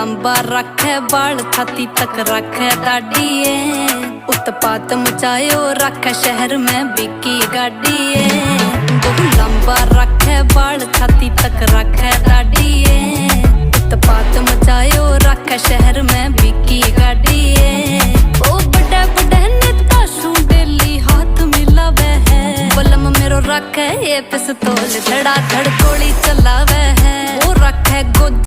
लंबा रखे बाल छाती तक रखे दाढ़िए, उत्पात मचायो रखे शहर में बिकी गाड़िए। बहु लंबा रखे बाल छाती तक रखे दाढ़िए, उत्पात मचायो रखे शहर में बिकी गाड़िए। ओ बड़े बड़े नेता शू डेली हाथ मिलावे है, बलम मेरो रखे ये पिस्तौल धड़ा धड़ गोली चलावे।